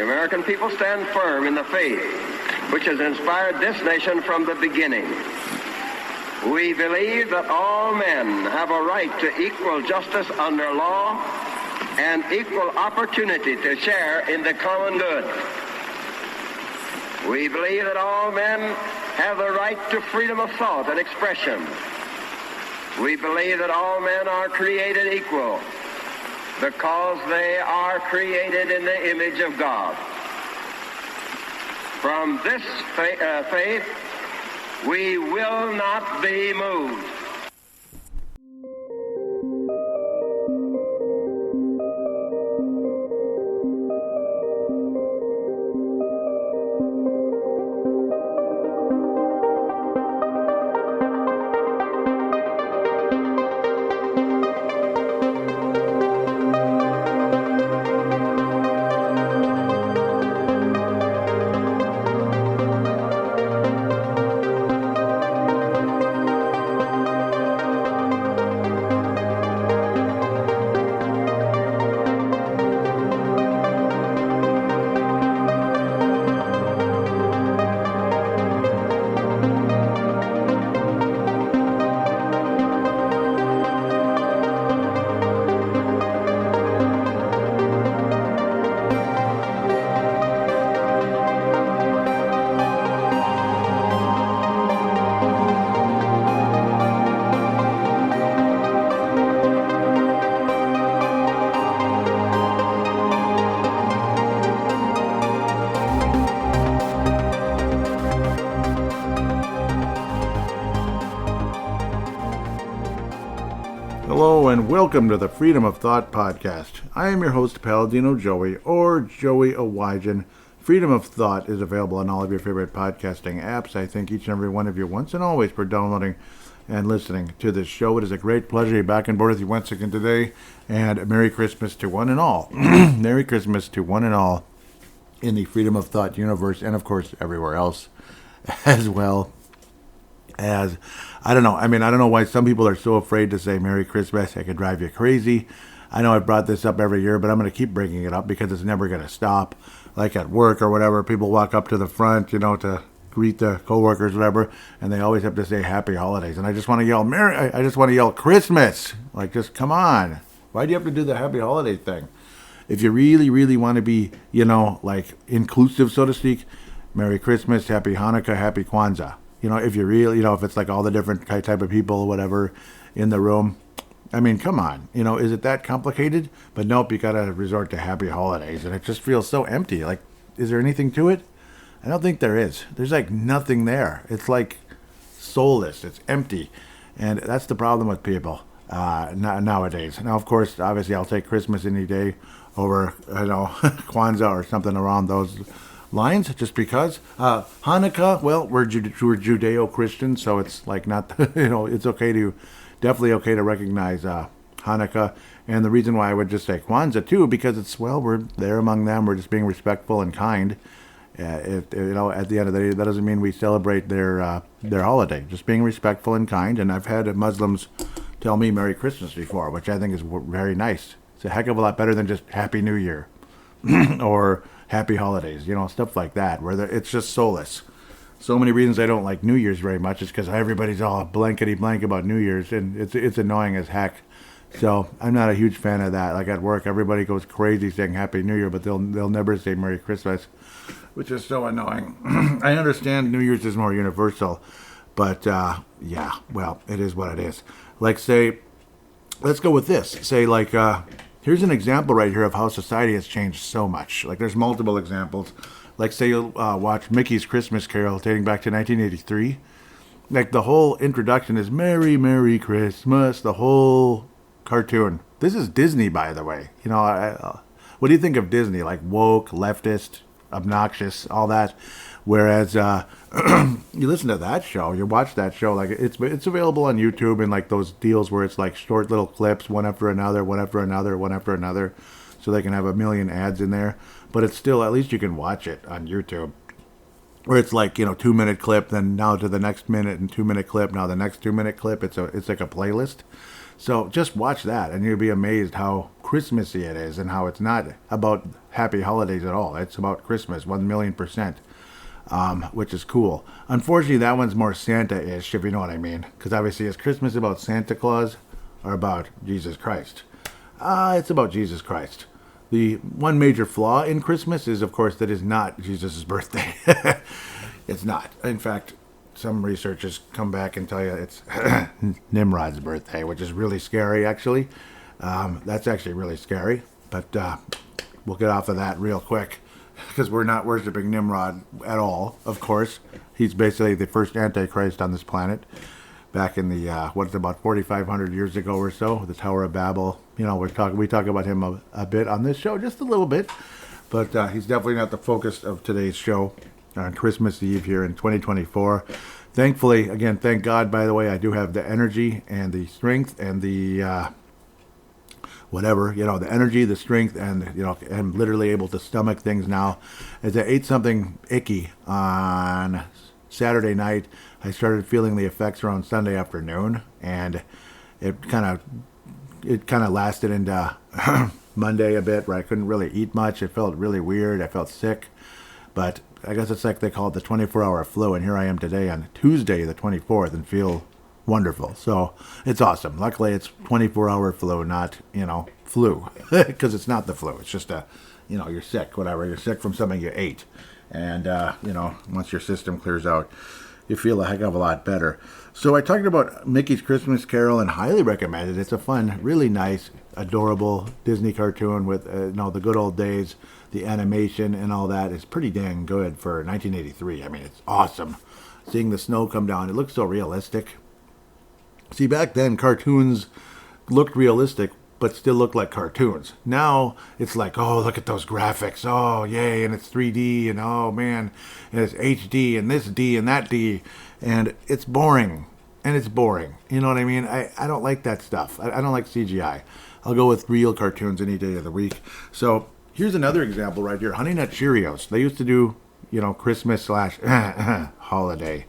the American people stand firm in the faith which has inspired this nation from the beginning. We believe that all men have a right to equal justice under law and equal opportunity to share in the common good. We believe that all men have the right to freedom of thought and expression. We believe that all men are created equal because they are created in the image of God. From this faith, we will not be moved. Hello and welcome to the Freedom of Thought podcast. I am your host, Paladino Joey, or Joey Owygen. Freedom of Thought is available on all of your favorite podcasting apps. I thank each and every one of you once and always for downloading and listening to this show. It is a great pleasure to be back on board with you once again today, and Merry Christmas to one and all. Merry Christmas to one and all in the Freedom of Thought universe, and of course everywhere else as well. As I don't know why some people are so afraid to say Merry Christmas. It could drive you crazy. I know I've brought this up every year, but I'm going to keep bringing it up because it's never going to stop. Like at work or whatever, people walk up to the front, to greet the coworkers, whatever, and they always have to say Happy Holidays. And I just want to yell I just want to yell Christmas. Like, just come on. Why do you have to do the Happy Holiday thing? If you really, really want to be, like inclusive, so to speak, Merry Christmas, Happy Hanukkah, Happy Kwanzaa. If you really, if it's like all the different type of people or whatever in the room, I mean, come on, is it that complicated? But nope, you got to resort to Happy Holidays, and it just feels so empty. Like, is there anything to it? I don't think there is. There's like nothing there. It's like soulless. It's empty, and that's the problem with people nowadays. Now, of course, obviously, I'll take Christmas any day over, Kwanzaa or something around those lines, just because. Hanukkah, well, we're Judeo-Christian, so it's like not, it's definitely okay to recognize Hanukkah. And the reason why I would just say Kwanzaa too, because it's, we're there among them, we're just being respectful and kind. At the end of the day, that doesn't mean we celebrate their holiday. Just being respectful and kind. And I've had Muslims tell me Merry Christmas before, which I think is very nice. It's a heck of a lot better than just Happy New Year or Happy Holidays, stuff like that, where it's just soulless. So many reasons I don't like New Year's very much is because everybody's all blankety blank about New Year's, and it's annoying as heck. So I'm not a huge fan of that. Like at work, everybody goes crazy saying Happy New Year, but they'll never say Merry Christmas, which is so annoying. I understand New Year's is more universal, but it is what it is. Like, say, let's go with this. Say, like, here's an example right here of how society has changed so much. Like, there's multiple examples. Like, say you'll watch Mickey's Christmas Carol dating back to 1983. Like, the whole introduction is Merry, Merry Christmas, the whole cartoon. This is Disney, by the way. What do you think of Disney? Like, woke, leftist, obnoxious, all that. Whereas you listen to that show, you watch that show, like it's available on YouTube, and like those deals where it's like short little clips, one after another, so they can have a million ads in there. But it's still, at least you can watch it on YouTube, where it's like 2-minute clip, then now to the next minute, and 2-minute clip, now the next 2-minute clip. It's like a playlist. So just watch that, and you'll be amazed how Christmassy it is and how it's not about happy holidays at all. It's about Christmas, 1,000,000%, which is cool. Unfortunately, that one's more Santa-ish, if you know what I mean. Because obviously, is Christmas about Santa Claus or about Jesus Christ? It's about Jesus Christ. The one major flaw in Christmas is, of course, that it's not Jesus' birthday. It's not. In fact, some researchers come back and tell you it's Nimrod's birthday, which is really scary, actually. That's actually really scary. But we'll get off of that real quick because we're not worshiping Nimrod at all, of course. He's basically the first Antichrist on this planet. Back in the, about 4,500 years ago or so, the Tower of Babel. You know, we talk about him a bit on this show, just a little bit. But he's definitely not the focus of today's show on Christmas Eve here in 2024. Thankfully, again, thank God, by the way, I do have the energy and the strength and the, the energy, the strength, and, I'm literally able to stomach things now. As I ate something icky on Saturday night, I started feeling the effects around Sunday afternoon, and it kind of lasted into Monday a bit, where I couldn't really eat much. It felt really weird. I felt sick, but I guess it's like they call it the 24-hour flu, and here I am today on Tuesday, the 24th, and feel wonderful. So it's awesome. Luckily, it's 24-hour flu, not flu, because it's not the flu. It's just you're sick, whatever. You're sick from something you ate, and once your system clears out, you feel a heck of a lot better. So I talked about Mickey's Christmas Carol and highly recommend it. It's a fun, really nice, adorable Disney cartoon with the good old days. The animation and all that is pretty dang good for 1983. I mean, it's awesome. Seeing the snow come down, it looks so realistic. See, back then, cartoons looked realistic, but still looked like cartoons. Now, it's like, oh, look at those graphics. Oh, yay, and it's 3D, and oh, man, and it's HD, and this D, and that D. And it's boring. And it's boring. You know what I mean? I don't like that stuff. I don't like CGI. I'll go with real cartoons any day of the week. So here's another example right here. Honey Nut Cheerios. They used to do, Christmas / holiday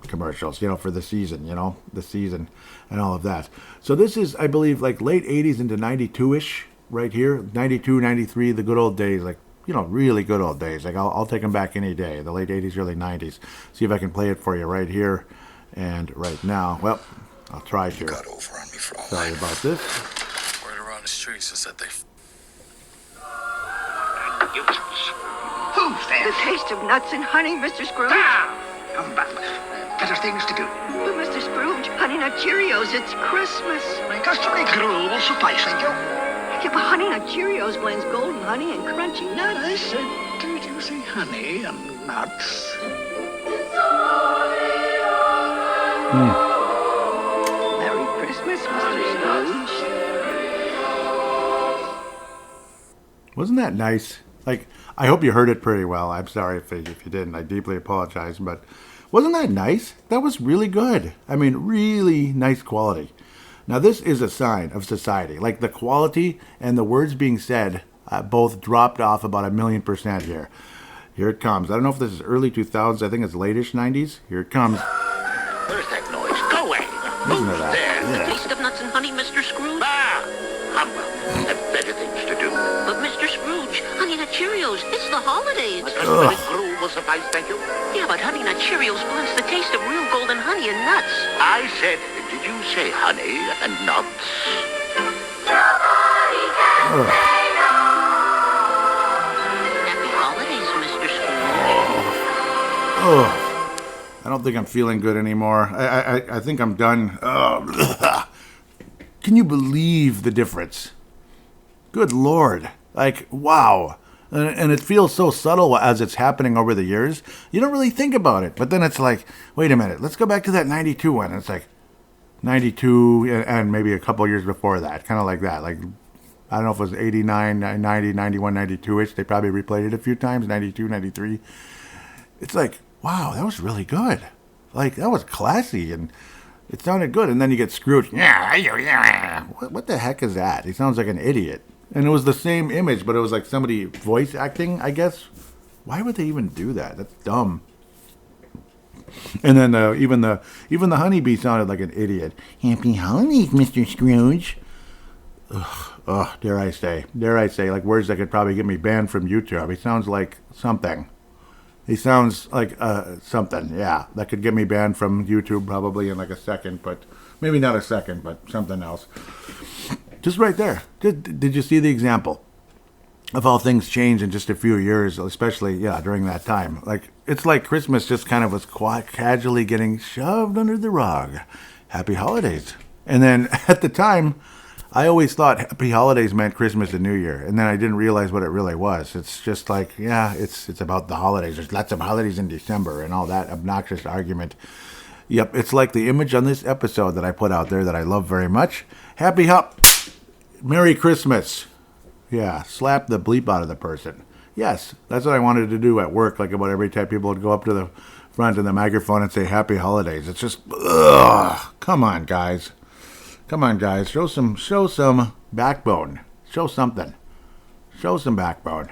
commercials, for the season, the season and all of that. So this is, I believe, like late 80s into 92-ish right here. 92, 93, the good old days, like, really good old days. Like, I'll take them back any day, the late 80s, early 90s. See if I can play it for you right here and right now. Well, I'll try to. Got over on me for all Sorry about this. Word around the streets is that they... Who's there? The taste of nuts and honey, Mr. Scrooge. Better things to do. But Mr. Scrooge, Honey Nut Cheerios, it's Christmas. My customary gruel will suffice, thank you. Yeah, but Honey Nut Cheerios blends golden honey and crunchy nuts. I said, did you say honey and nuts? Merry Christmas, Mr. Scrooge. Wasn't that nice? Like, I hope you heard it pretty well. I'm sorry if you didn't. I deeply apologize, but wasn't that nice? That was really good. I mean, really nice quality. Now, this is a sign of society. Like, the quality and the words being said both dropped off about 1,000,000% here. Here it comes. I don't know if this is early 2000s. I think it's late-ish 90s. Here it comes. Where's that noise? Go away. Listen to that. There. Yeah. Taste of nuts and honey, Mr. Scrooge? Humbug. Have better things to do. But Mr. Scrooge, Honey Nut Cheerios, it's the holidays. My customary gruel will suffice, thank you. Yeah, but Honey Nut Cheerios blends the taste of real golden honey and nuts. I said, did you say honey and nuts? Happy holidays, Mr. Scrooge. I don't think I'm feeling good anymore. I think I'm done. Can you believe the difference? Good Lord. Like, wow. And it feels so subtle as it's happening over the years. You don't really think about it. But then it's like, wait a minute. Let's go back to that 92 one. It's like 92 and maybe a couple years before that. Kind of like that. Like, I don't know if it was 89, 90, 91, 92-ish. They probably replayed it a few times. 92, 93. It's like, wow, that was really good. Like, that was classy and it sounded good. And then you get Scrooge. What the heck is that? He sounds like an idiot. And it was the same image, but it was like somebody voice acting, I guess. Why would they even do that? That's dumb. And then even the honeybee sounded like an idiot. Happy holidays, Mr. Scrooge. Ugh. dare I say, like words that could probably get me banned from YouTube. He sounds like something. He sounds like something, yeah, that could get me banned from YouTube probably in like a second, but maybe not a second, but something else. Just right there. Did you see the example of how things change in just a few years, especially, during that time? Like, it's like Christmas just kind of was casually getting shoved under the rug. Happy holidays. And then at the time, I always thought happy holidays meant Christmas and New Year, and then I didn't realize what it really was. It's just like, it's about the holidays. There's lots of holidays in December and all that obnoxious argument. Yep, it's like the image on this episode that I put out there that I love very much. Merry Christmas. Yeah, slap the bleep out of the person. Yes, that's what I wanted to do at work, like about every time people would go up to the front of the microphone and say happy holidays. It's just, come on, guys. Come on, guys. Show some backbone. Show something. Show some backbone.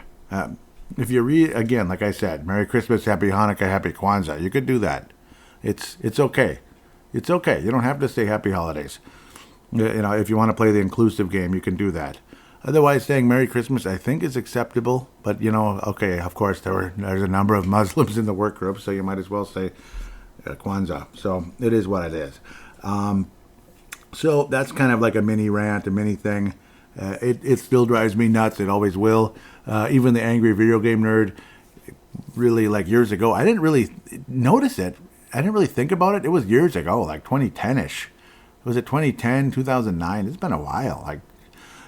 If you read, again, like I said, Merry Christmas, Happy Hanukkah, Happy Kwanzaa, you could do that. It's okay. It's okay. You don't have to say Happy Holidays. If you want to play the inclusive game, you can do that. Otherwise, saying Merry Christmas, I think, is acceptable. But, okay, of course, there's a number of Muslims in the work group, so you might as well say Kwanzaa. So it is what it is. So that's kind of like a mini rant, a mini thing. It still drives me nuts. It always will. Even the angry video game nerd, really, like years ago, I didn't really notice it. I didn't really think about it. It was years ago, like 2010-ish. Was it 2010, 2009? It's been a while. Like,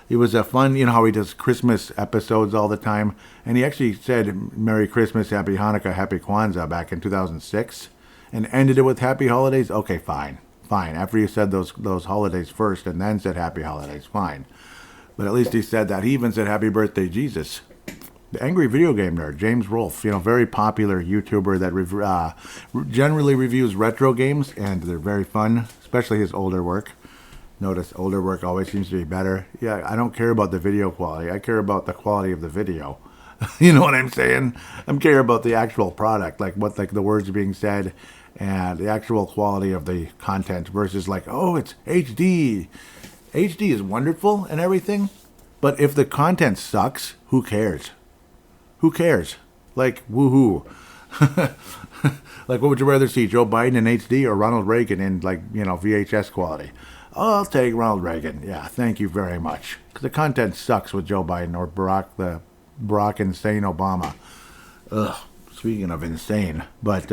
it was a fun, how he does Christmas episodes all the time. And he actually said Merry Christmas, Happy Hanukkah, Happy Kwanzaa back in 2006 and ended it with Happy Holidays. Okay, fine. After you said those holidays first and then said Happy Holidays, fine. But at least he said that. He even said Happy Birthday, Jesus. The angry video game nerd, James Rolfe, very popular YouTuber that generally reviews retro games, and they're very fun, especially his older work. Notice older work always seems to be better. Yeah, I don't care about the video quality. I care about the quality of the video. You know what I'm saying? I care about the actual product, like what the words are being said and the actual quality of the content versus it's HD. HD is wonderful and everything, but if the content sucks, who cares? Who cares? Like, woohoo. Like, what would you rather see, Joe Biden in HD or Ronald Reagan in, VHS quality? Oh, I'll take Ronald Reagan. Yeah, thank you very much. Because the content sucks with Joe Biden or Barack Insane Obama. Ugh, speaking of insane. But,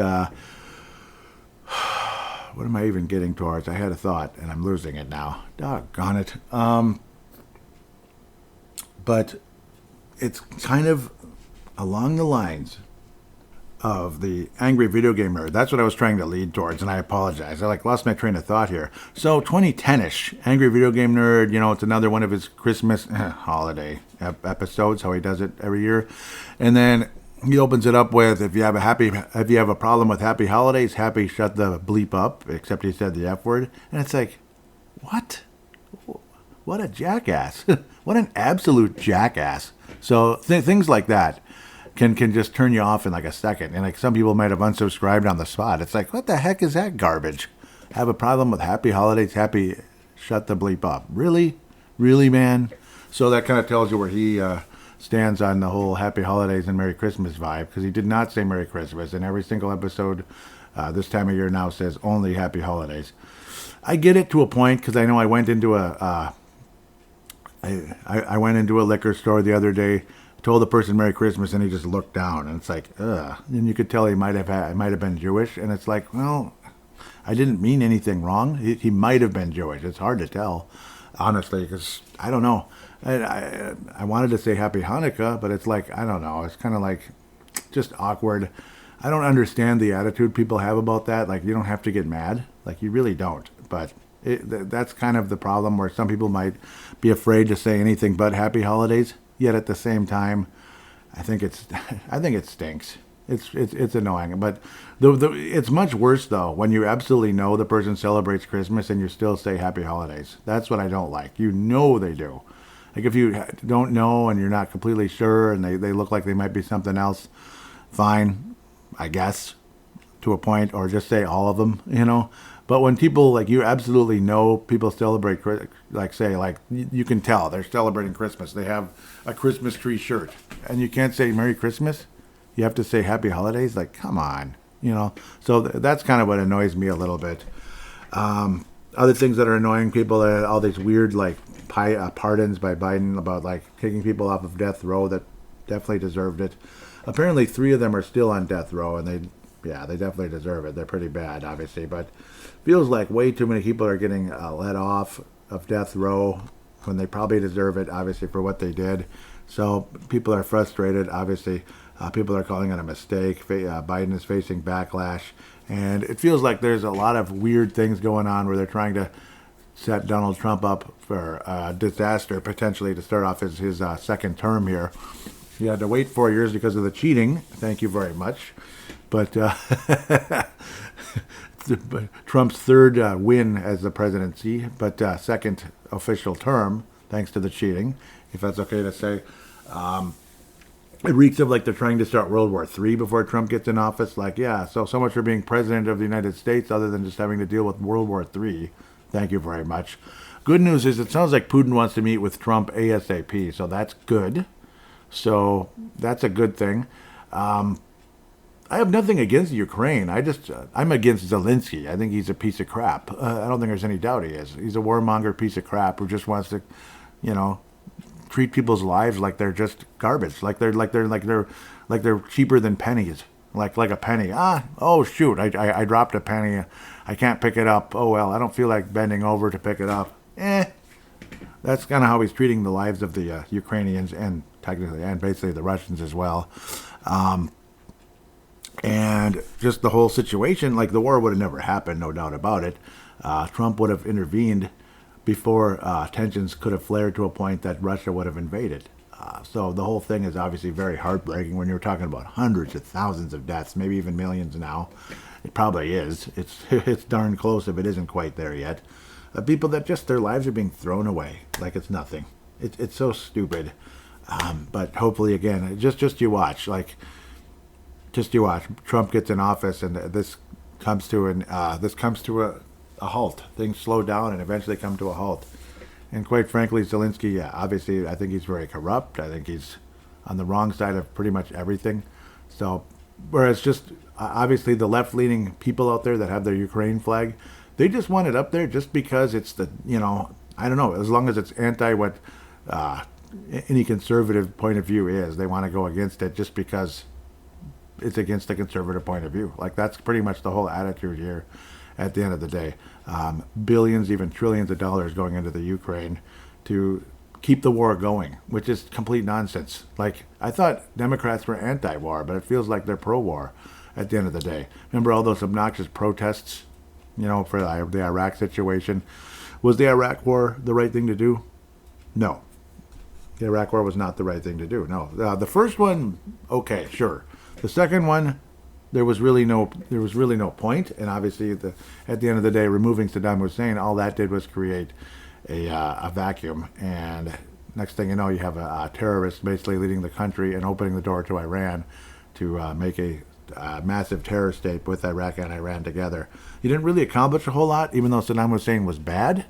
what am I even getting towards? I had a thought, and I'm losing it now. Doggone it. But it's kind of along the lines of the angry video game nerd. That's what I was trying to lead towards, and I apologize. I lost my train of thought here. So 2010-ish, angry video game nerd, it's another one of his Christmas holiday episodes, how he does it every year. And then he opens it up with, if you have a problem with happy holidays, happy shut the bleep up, except he said the F word. And it's like, what? What a jackass. What an absolute jackass. So things like that can just turn you off in like a second. And some people might have unsubscribed on the spot. It's like, what the heck is that garbage? Have a problem with happy holidays, happy shut the bleep up. Really? Really, man? So that kind of tells you where he stands on the whole happy holidays and Merry Christmas vibe, because he did not say Merry Christmas. And every single episode this time of year now says only happy holidays. I get it to a point, because I know I went into I went into a liquor store the other day, told the person Merry Christmas, and he just looked down, and it's like, ugh. And you could tell he might have been Jewish, and it's like, well, I didn't mean anything wrong. He might have been Jewish. It's hard to tell, honestly, because I don't know. I wanted to say Happy Hanukkah, but it's like, I don't know. It's kind of like just awkward. I don't understand the attitude people have about that. Like, you don't have to get mad. Like, you really don't. But that's kind of the problem, where some people might be afraid to say anything but Happy Holidays. Yet at the same time, I think it stinks. It's annoying. But it's much worse though when you absolutely know the person celebrates Christmas and you still say Happy Holidays. That's what I don't like. They do. Like, if you don't know and you're not completely sure and they look like they might be something else, fine, I guess, to a point, or just say all of them, But when people, like, you absolutely know people celebrate, like, say, like, you can tell they're celebrating Christmas. They have a Christmas tree shirt. And you can't say Merry Christmas. You have to say Happy Holidays. Like, come on. You know, so that's kind of what annoys me a little bit. Other things that are annoying people, all these weird, like, pardons by Biden about, like, taking people off of death row that definitely deserved it. Apparently 3 of them are still on death row, and they definitely deserve it. They're pretty bad, obviously, but feels like way too many people are getting let off of death row when they probably deserve it, obviously, for what they did. So people are frustrated, obviously. People are calling it a mistake. Biden is facing backlash, and it feels like there's a lot of weird things going on where they're trying to set Donald Trump up for disaster, potentially, to start off his second term here. He had to wait 4 years because of the cheating. Thank you very much. But Trump's third win as the presidency, but second official term, thanks to the cheating, if that's okay to say. It reeks of like they're trying to start World War III before Trump gets in office. Like, yeah, so much for being president of the United States other than just having to deal with World War III. Thank you very much. Good news is it sounds like Putin wants to meet with Trump ASAP, so that's good. So that's a good thing. I have nothing against Ukraine. I'm against Zelensky. I think he's a piece of crap. I don't think there's any doubt he is. He's a warmonger piece of crap who just wants to, treat people's lives like they're just garbage. Like they're cheaper than pennies. Like a penny. Oh shoot! I dropped a penny. I can't pick it up. Oh well, I don't feel like bending over to pick it up. That's kind of how he's treating the lives of the Ukrainians and technically and basically the Russians as well. And just the whole situation, like the war would have never happened, no doubt about it. Trump would have intervened before tensions could have flared to a point that Russia would have invaded. So the whole thing is obviously very heartbreaking when you're talking about hundreds of thousands of deaths, maybe even millions now. It probably is. It's darn close if it isn't quite there yet. People that just their lives are being thrown away like it's nothing. It's so stupid. But hopefully, again, just you watch. Just you watch. Trump gets in office, and this comes to a halt. Things slow down and eventually come to a halt. And quite frankly, Zelensky, obviously, I think he's very corrupt. I think he's on the wrong side of pretty much everything. So, whereas just obviously the left-leaning people out there that have their Ukraine flag, they just want it up there just because it's the, I don't know, as long as it's anti what any conservative point of view is, they want to go against it just because it's against the conservative point of view. Like, that's pretty much the whole attitude here at the end of the day. Billions, even trillions of dollars going into the Ukraine to keep the war going, which is complete nonsense. Like, I thought Democrats were anti-war, but it feels like they're pro-war at the end of the day. Remember all those obnoxious protests, for the Iraq situation? Was the Iraq war the right thing to do? No. The Iraq war was not the right thing to do. No. The first one, okay, sure. The second one, there was really no point, and obviously at the end of the day, removing Saddam Hussein, all that did was create a vacuum. And next thing you know, you have a terrorist basically leading the country and opening the door to Iran to make a massive terror state with Iraq and Iran together. He didn't really accomplish a whole lot, even though Saddam Hussein was bad.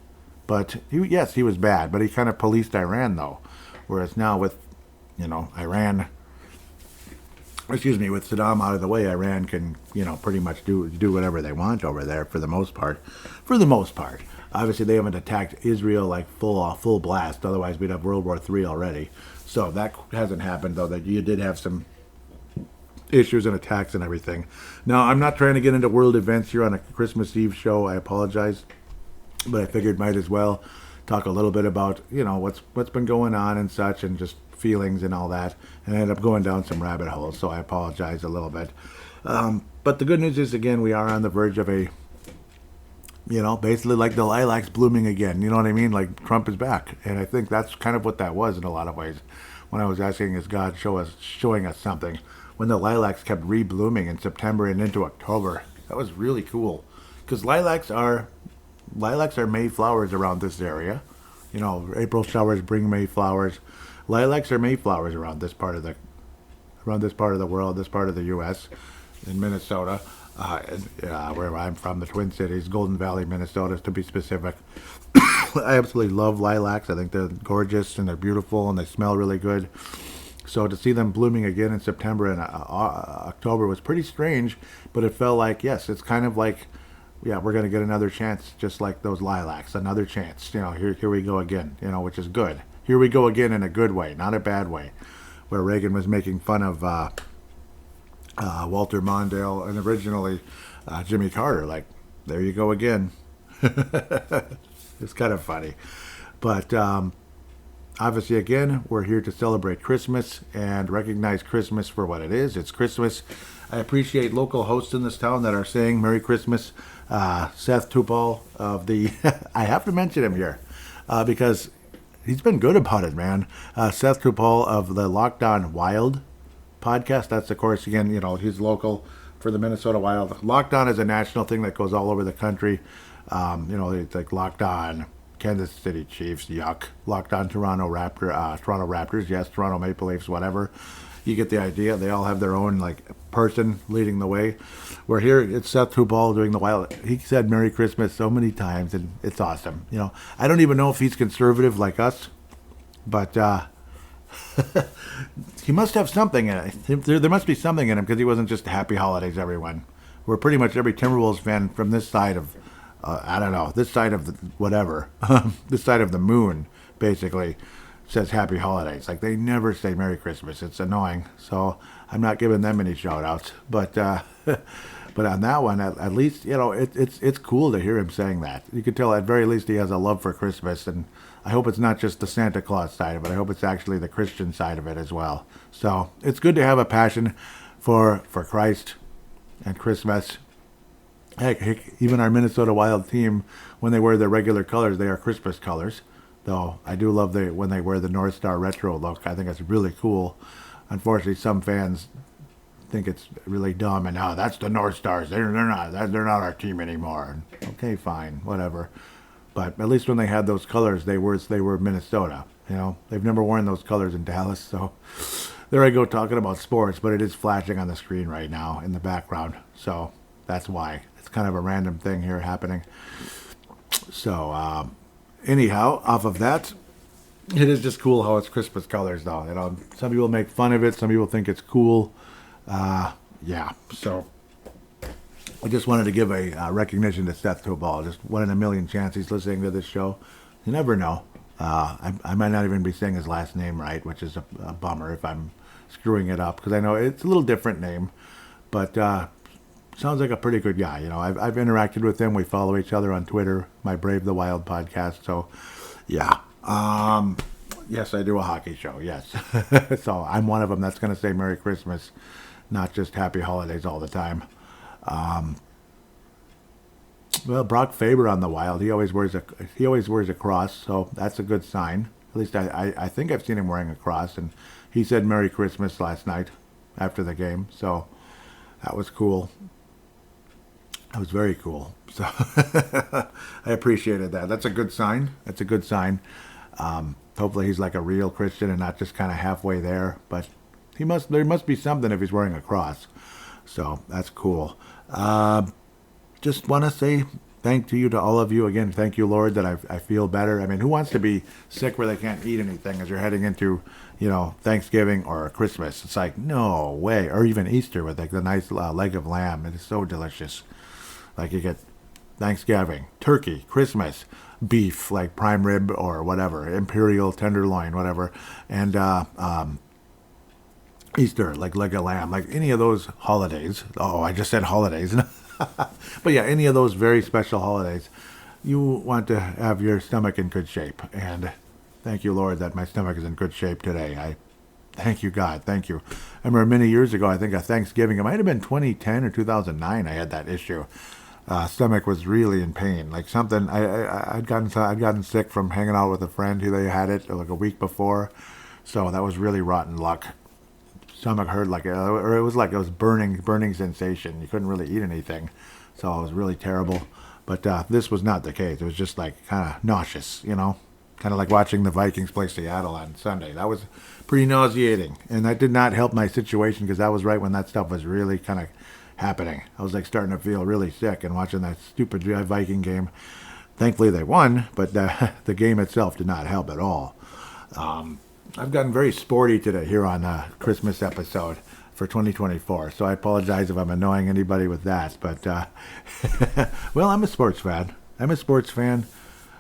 But he was bad, but he kind of policed Iran though. Whereas now with with Saddam out of the way, Iran can, pretty much do whatever they want over there for the most part. For the most part. Obviously, they haven't attacked Israel like full blast. Otherwise, we'd have World War III already. So that hasn't happened, though. That you did have some issues and attacks and everything. Now, I'm not trying to get into world events here on a Christmas Eve show. I apologize. But I figured might as well talk a little bit about, what's been going on and such, and just feelings and all that, and I ended up going down some rabbit holes, so I apologize a little bit. But the good news is, again, we are on the verge of a, basically like the lilacs blooming again. You know what I mean? Like Trump is back, and I think that's kind of what that was in a lot of ways. When I was asking, is God showing us something? When the lilacs kept re-blooming in September and into October, that was really cool, because lilacs are May flowers around this area. April showers bring May flowers. Lilacs are mayflowers around this part of the world, this part of the U.S., in Minnesota. where I'm from, the Twin Cities, Golden Valley, Minnesota, to be specific. I absolutely love lilacs. I think they're gorgeous and they're beautiful and they smell really good. So to see them blooming again in September and October was pretty strange, but it felt like, yes, it's kind of like, yeah, we're going to get another chance, just like those lilacs, another chance. Here we go again, which is good. Here we go again in a good way, not a bad way, where Reagan was making fun of Walter Mondale and originally Jimmy Carter. Like, there you go again. It's kind of funny. But obviously, again, we're here to celebrate Christmas and recognize Christmas for what it is. It's Christmas. I appreciate local hosts in this town that are saying Merry Christmas. Seth Tupol of the... I have to mention him here because he's been good about it, man. Seth Tupol of the Lockdown Wild podcast. That's, of course, again, he's local for the Minnesota Wild. Lockdown is a national thing that goes all over the country. It's like Lockdown Kansas City Chiefs, yuck. Lockdown Toronto Raptors, yes, Toronto Maple Leafs, whatever. You get the idea. They all have their own person leading the way. We're here. It's Seth Tupol doing the Wild. He said Merry Christmas so many times, and it's awesome. I don't even know if he's conservative like us, but he must have something in it. There must be something in him because he wasn't just Happy Holidays, everyone. We're pretty much every Timberwolves fan from this side of, this side of the whatever, this side of the moon, basically, says Happy Holidays. Like, they never say Merry Christmas. It's annoying. So I'm not giving them any shout-outs. But but on that one, at least, it's cool to hear him saying that. You can tell at very least he has a love for Christmas, and I hope it's not just the Santa Claus side of it. I hope it's actually the Christian side of it as well. So it's good to have a passion for Christ and Christmas. Heck, even our Minnesota Wild team, when they wear their regular colors, they are Christmas colors. Though I do love when they wear the North Star retro look. I think it's really cool. Unfortunately, some fans think it's really dumb, and that's the North Stars. They're not our team anymore. Okay, fine, whatever. But at least when they had those colors, they were Minnesota. They've never worn those colors in Dallas. So there I go talking about sports, but it is flashing on the screen right now in the background. So that's why. It's kind of a random thing here happening. So anyhow, off of that, it is just cool how it's Christmas colors, though. Some people make fun of it. Some people think it's cool. Yeah. So I just wanted to give a recognition to Seth Tobal. Just one in a million chance he's listening to this show. You never know. I might not even be saying his last name right, which is a bummer if I'm screwing it up, because I know it's a little different name, but sounds like a pretty good guy. I've interacted with him. We follow each other on Twitter, my Brave the Wild podcast. So, yeah. Yes, I do a hockey show. Yes. So I'm one of them that's going to say Merry Christmas, not just Happy Holidays all the time. Well, Brock Faber on the Wild, he always wears a cross, so that's a good sign. At least I think I've seen him wearing a cross, and he said Merry Christmas last night after the game, so that was cool. That was very cool. So I appreciated that. That's a good sign. Hopefully he's like a real Christian and not just kind of halfway there, but there must be something if he's wearing a cross. So that's cool. Just want to say thank you to all of you. Again, thank you, Lord, that I feel better. I mean, who wants to be sick where they can't eat anything as you're heading into, Thanksgiving or Christmas? It's like, no way. Or even Easter with the nice leg of lamb. It is so delicious. Like, you get Thanksgiving, turkey, Christmas, beef, like prime rib or whatever, imperial tenderloin, whatever, and Easter, like leg of lamb, like any of those holidays. Oh, I just said holidays. But yeah, any of those very special holidays, you want to have your stomach in good shape. And thank you, Lord, that my stomach is in good shape today. I thank you, God. Thank you. I remember many years ago, I think a Thanksgiving, it might have been 2010 or 2009, I had that issue. Stomach was really in pain. Like something, I'd gotten sick from hanging out with a friend who they had it like a week before. So that was really rotten luck. Stomach hurt or it was burning sensation. You couldn't really eat anything. So it was really terrible. But this was not the case. It was just like kind of nauseous, kind of like watching the Vikings play Seattle on Sunday. That was pretty nauseating. And that did not help my situation because that was right when that stuff was really kind of happening. I was like starting to feel really sick and watching that stupid Viking game. Thankfully they won, but the game itself did not help at all. I've gotten very sporty today here on Christmas episode for 2024, so I apologize if I'm annoying anybody with that, but well, I'm a sports fan.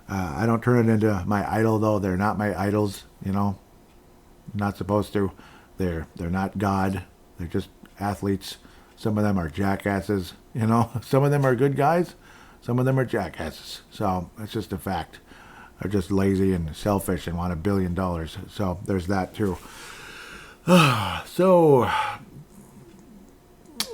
I don't turn it into my idol, though. They're not my idols, not supposed to. They're not God. They're just athletes. Some of them are jackasses, Some of them are good guys. Some of them are jackasses. So it's just a fact. They're just lazy and selfish and want $1 billion. So there's that too. So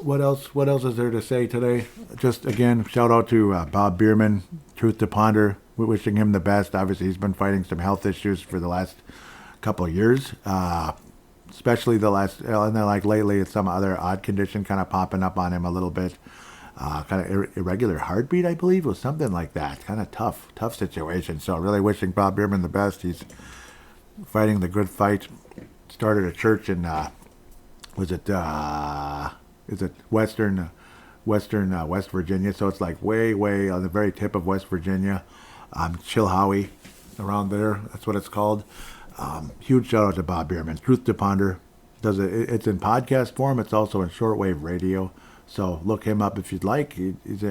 what else is there to say today? Just again, shout out to Bob Bierman, Truth to Ponder. We're wishing him the best. Obviously, he's been fighting some health issues for the last couple of years. Especially and then like lately, it's some other odd condition kind of popping up on him a little bit. Kind of irregular heartbeat, I believe, was something like that. Kind of tough situation. So really wishing Bob Bierman the best. He's fighting the good fight. Started a church in, Western West Virginia. So it's like way on the very tip of West Virginia. Chilhowie, around there. That's what it's called. Huge shout out to Bob Bierman. Truth to Ponder. It's in podcast form. It's also in shortwave radio. So look him up if you'd like. He's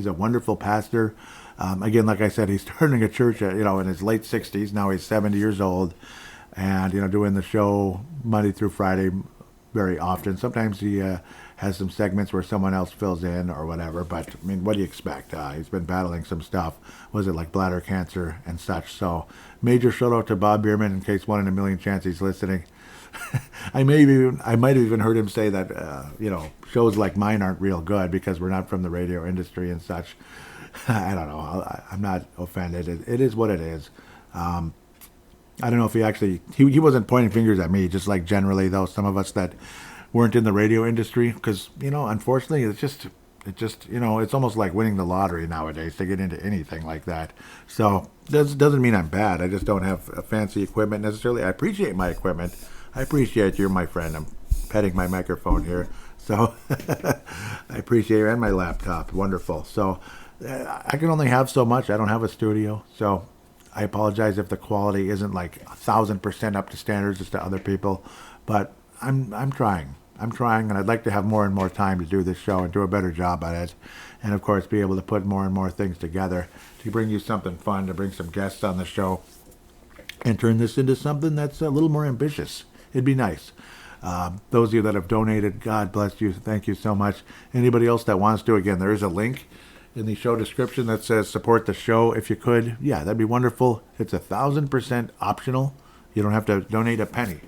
a wonderful pastor. Again, like I said, he's starting a church at, in his late 60s. Now he's 70 years old, and doing the show Monday through Friday very often. Sometimes he has some segments where someone else fills in or whatever. But I mean, what do you expect? He's been battling some stuff. Was it like bladder cancer and such? So major shout out to Bob Bierman in case 1 in a million chance he's listening. I might have even heard him say that, shows like mine aren't real good because we're not from the radio industry and such. I don't know. I'm not offended. It is what it is. I don't know if he wasn't pointing fingers at me, just like generally, though, some of us that weren't in the radio industry, because, unfortunately, it's just, it's almost like winning the lottery nowadays to get into anything like that. So doesn't mean I'm bad. I just don't have fancy equipment necessarily. I appreciate my equipment. I appreciate you, my friend. I'm petting my microphone here. So I appreciate you and my laptop. Wonderful. So I can only have so much. I don't have a studio. So I apologize if the quality isn't like 1,000% up to standards as to other people. But I'm trying. And I'd like to have more and more time to do this show and do a better job at it. And, of course, be able to put more and more things together to bring you something fun, to bring some guests on the show, and turn this into something that's a little more ambitious. It'd be nice. Those of you that have donated, God bless you. Thank you so much. Anybody else that wants to, again, there is a link in the show description that says support the show if you could. Yeah, that'd be wonderful. It's 1,000% optional. You don't have to donate a penny.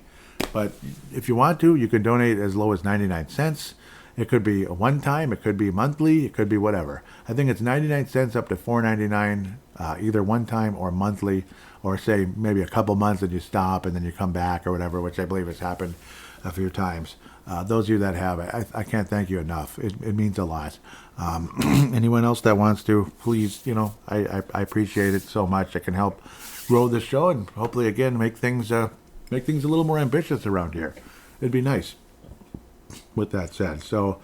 But if you want to, you can donate as low as 99 cents. It could be a one-time. It could be monthly. It could be whatever. I think it's 99 cents up to $4.99, either one-time or monthly, or say maybe a couple months and you stop and then you come back or whatever, which I believe has happened a few times. Those of you that have it, I can't thank you enough. It means a lot. Anyone else that wants to, please, I appreciate it so much. It can help grow the show and hopefully, again, make things a little more ambitious around here. It'd be nice. With that said, so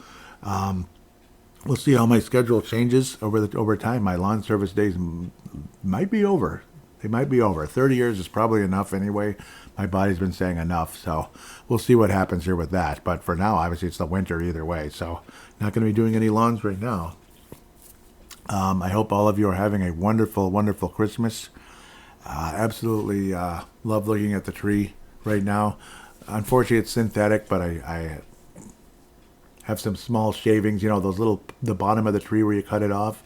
we'll see how my schedule changes over time. My lawn service days might be over. They might be over. 30 years is probably enough anyway. My body's been saying enough, so we'll see what happens here with that. But for now, obviously, it's the winter either way, so not going to be doing any lawns right now. I hope all of you are having a wonderful, wonderful Christmas. Absolutely love looking at the tree right now. Unfortunately, it's synthetic, but I have some small shavings, the bottom of the tree where you cut it off.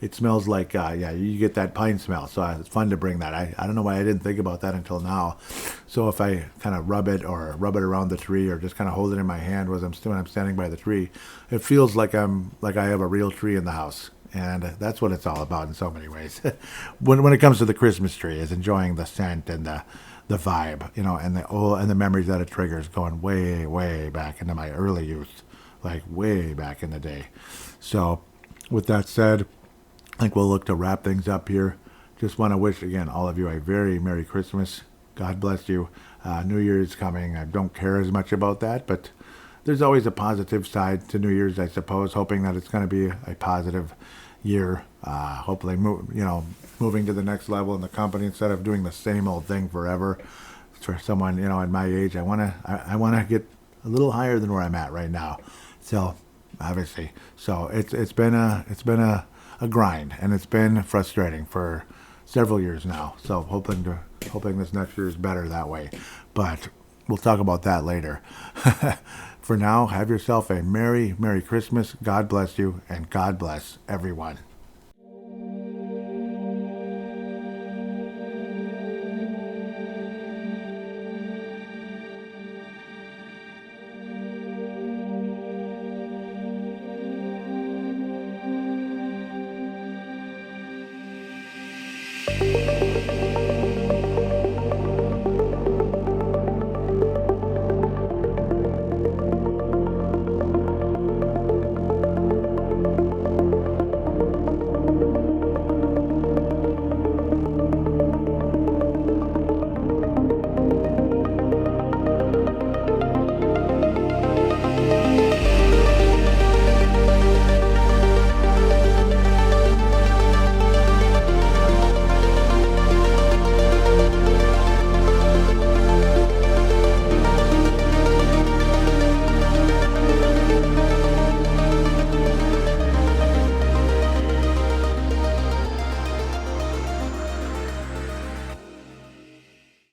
It smells like, you get that pine smell. So it's fun to bring that. I don't know why I didn't think about that until now. So if I kind of rub it around the tree or just kind of hold it in my hand when I'm standing by the tree, it feels like I have a real tree in the house. And that's what it's all about in so many ways. when it comes to the Christmas tree, is enjoying the scent and the vibe, and the memories that it triggers, going way, way back into my early youth, like way back in the day. So with that said, I think we'll look to wrap things up here. Just want to wish, again, all of you a very Merry Christmas. God bless you. New Year is coming. I don't care as much about that, but there's always a positive side to New Year's, I suppose, hoping that it's going to be a positive year. Hopefully, moving to the next level in the company instead of doing the same old thing forever. For someone, at my age, I want to get a little higher than where I'm at right now. So, obviously, it's been a grind, and it's been frustrating for several years now. So hoping this next year is better that way. But we'll talk about that later. For now, have yourself a Merry Christmas. God bless you, and God bless everyone.